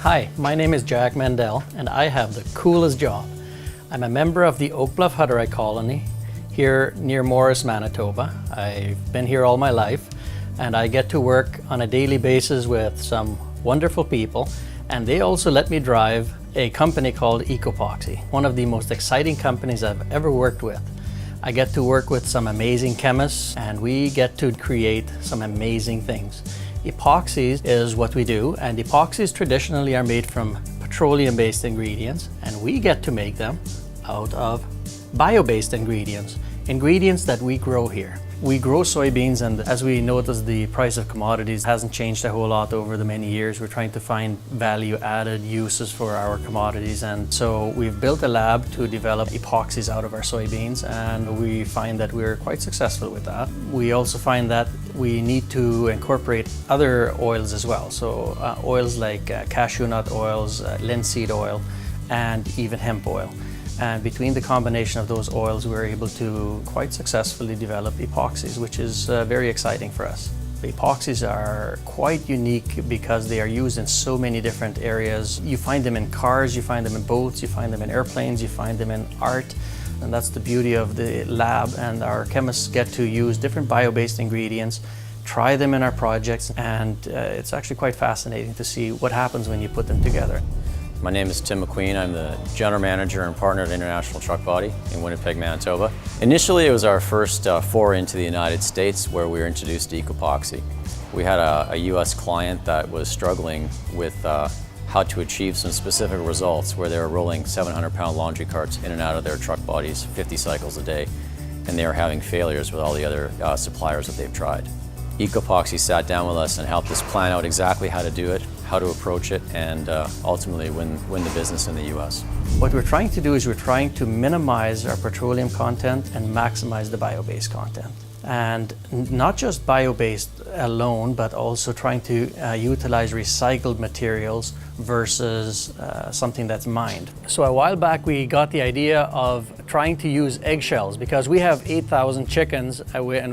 Hi, my name is Jack Mandel and I have the coolest job. I'm a member of the Oak Bluff Hutterite Colony here near Morris, Manitoba. I've been here all my life and I get to work on a daily basis with some wonderful people, and they also let me drive a company called EcoPoxy, one of the most exciting companies I've ever worked with. I get to work with some amazing chemists and we get to create some amazing things. Epoxies is what we do, and epoxies traditionally are made from petroleum-based ingredients, and we get to make them out of bio-based ingredients that we grow here. We grow soybeans, and as we notice, the price of commodities hasn't changed a whole lot over the many years. We're trying to find value-added uses for our commodities, and so we've built a lab to develop epoxies out of our soybeans, and we find that we're quite successful with that. We also find that we need to incorporate other oils as well, so oils like cashew nut oils, linseed oil, and even hemp oil. And between the combination of those oils, we're able to quite successfully develop epoxies, which is very exciting for us. The epoxies are quite unique because they are used in so many different areas. You find them in cars, you find them in boats, you find them in airplanes, you find them in art. And that's the beauty of the lab, and our chemists get to use different bio-based ingredients, try them in our projects, and it's actually quite fascinating to see what happens when you put them together. My name is Tim McQueen. I'm the General Manager and Partner at International Truck Body in Winnipeg, Manitoba. Initially, it was our first foray into the United States where we were introduced to EcoPoxy. We had a US client that was struggling with how to achieve some specific results, where they were rolling 700-pound laundry carts in and out of their truck bodies 50 cycles a day, and they were having failures with all the other suppliers that they've tried. EcoPoxy sat down with us and helped us plan out exactly how to do it, how to approach it, and ultimately win the business in the US. What we're trying to do is we're trying to minimize our petroleum content and maximize the bio-based content. And not just bio-based alone, but also trying to utilize recycled materials versus something that's mined. So a while back we got the idea of trying to use eggshells, because we have 8,000 chickens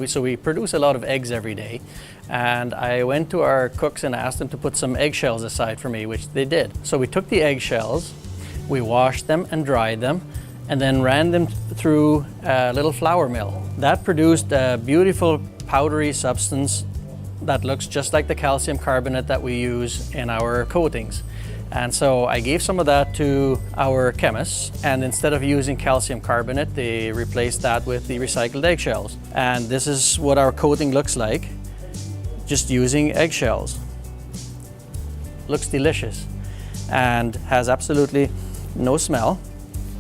so we produce a lot of eggs every day. And I went to our cooks and asked them to put some eggshells aside for me, which they did. So we took the eggshells, we washed them and dried them, and then ran them through a little flour mill. That produced a beautiful powdery substance that looks just like the calcium carbonate that we use in our coatings. And so I gave some of that to our chemists, and instead of using calcium carbonate, they replaced that with the recycled eggshells. And this is what our coating looks like, just using eggshells. Looks delicious and has absolutely no smell.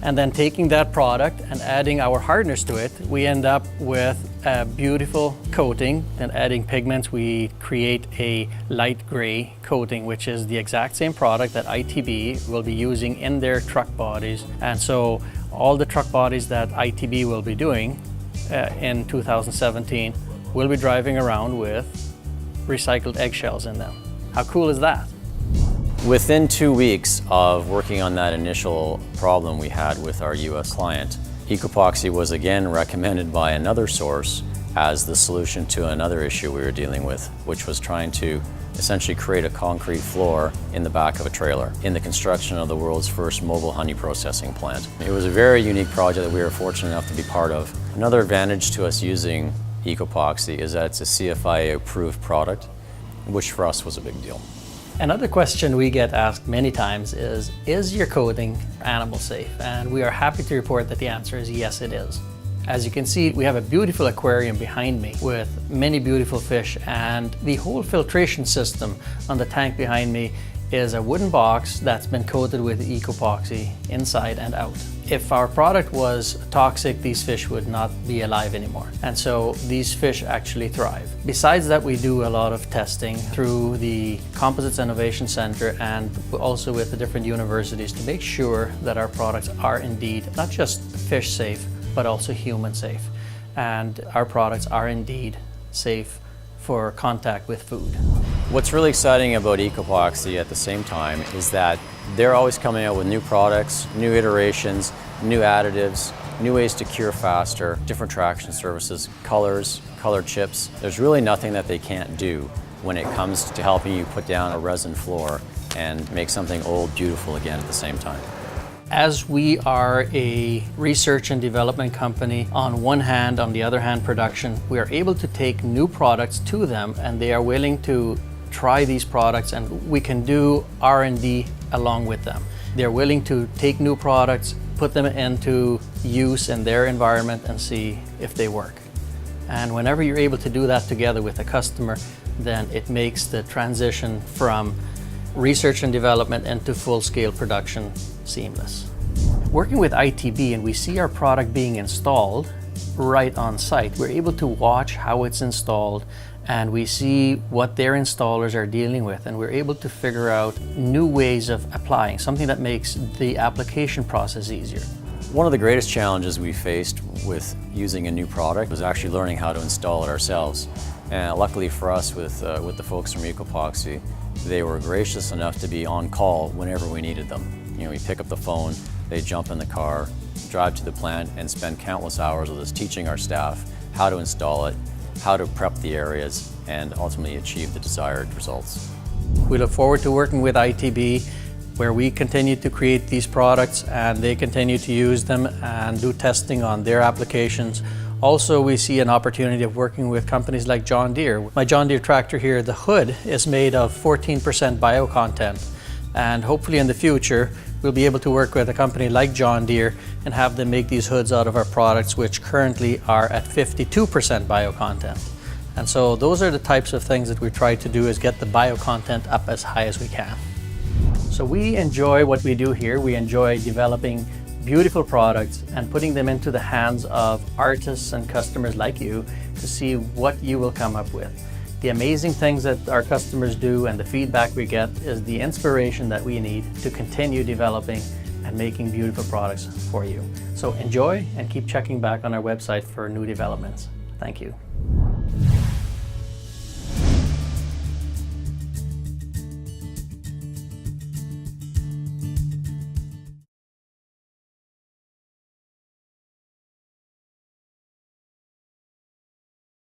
And then taking that product and adding our hardeners to it, we end up with a beautiful coating. And adding pigments, we create a light gray coating, which is the exact same product that ITB will be using in their truck bodies. And so all the truck bodies that ITB will be doing in 2017 will be driving around with recycled eggshells in them. How cool is that? Within 2 weeks of working on that initial problem we had with our US client, EcoPoxy was again recommended by another source as the solution to another issue we were dealing with, which was trying to essentially create a concrete floor in the back of a trailer in the construction of the world's first mobile honey processing plant. It was a very unique project that we were fortunate enough to be part of. Another advantage to us using EcoPoxy is that it's a CFIA approved product, which for us was a big deal. Another question we get asked many times is your coating animal safe? And we are happy to report that the answer is yes, it is. As you can see, we have a beautiful aquarium behind me with many beautiful fish, and the whole filtration system on the tank behind me is a wooden box that's been coated with EcoPoxy inside and out. If our product was toxic, these fish would not be alive anymore. And so these fish actually thrive. Besides that, we do a lot of testing through the Composites Innovation Center and also with the different universities to make sure that our products are indeed not just fish safe, but also human safe. And our products are indeed safe for contact with food. What's really exciting about EcoPoxy at the same time is that they're always coming out with new products, new iterations, new additives, new ways to cure faster, different traction surfaces, colors, color chips. There's really nothing that they can't do when it comes to helping you put down a resin floor and make something old beautiful again at the same time. As we are a research and development company on one hand, on the other hand production, we are able to take new products to them and they are willing to try these products and we can do R&D along with them. They're willing to take new products, put them into use in their environment and see if they work. And whenever you're able to do that together with a customer, then it makes the transition from research and development into full-scale production seamless. Working with ITB and we see our product being installed right on site, we're able to watch how it's installed and we see what their installers are dealing with and we're able to figure out new ways of applying, something that makes the application process easier. One of the greatest challenges we faced with using a new product was actually learning how to install it ourselves. And luckily for us with the folks from EcoPoxy, they were gracious enough to be on call whenever we needed them. You know, we pick up the phone, they jump in the car, drive to the plant and spend countless hours with us teaching our staff how to install it, how to prep the areas, and ultimately achieve the desired results. We look forward to working with ITB where we continue to create these products and they continue to use them and do testing on their applications. Also, we see an opportunity of working with companies like John Deere. My John Deere tractor here, the hood is made of 14% bio content. And hopefully in the future, we'll be able to work with a company like John Deere and have them make these hoods out of our products, which currently are at 52% bio content. And so those are the types of things that we try to do, is get the bio content up as high as we can. So we enjoy what we do here. We enjoy developing beautiful products and putting them into the hands of artists and customers like you to see what you will come up with. The amazing things that our customers do and the feedback we get is the inspiration that we need to continue developing and making beautiful products for you. So enjoy and keep checking back on our website for new developments. Thank you.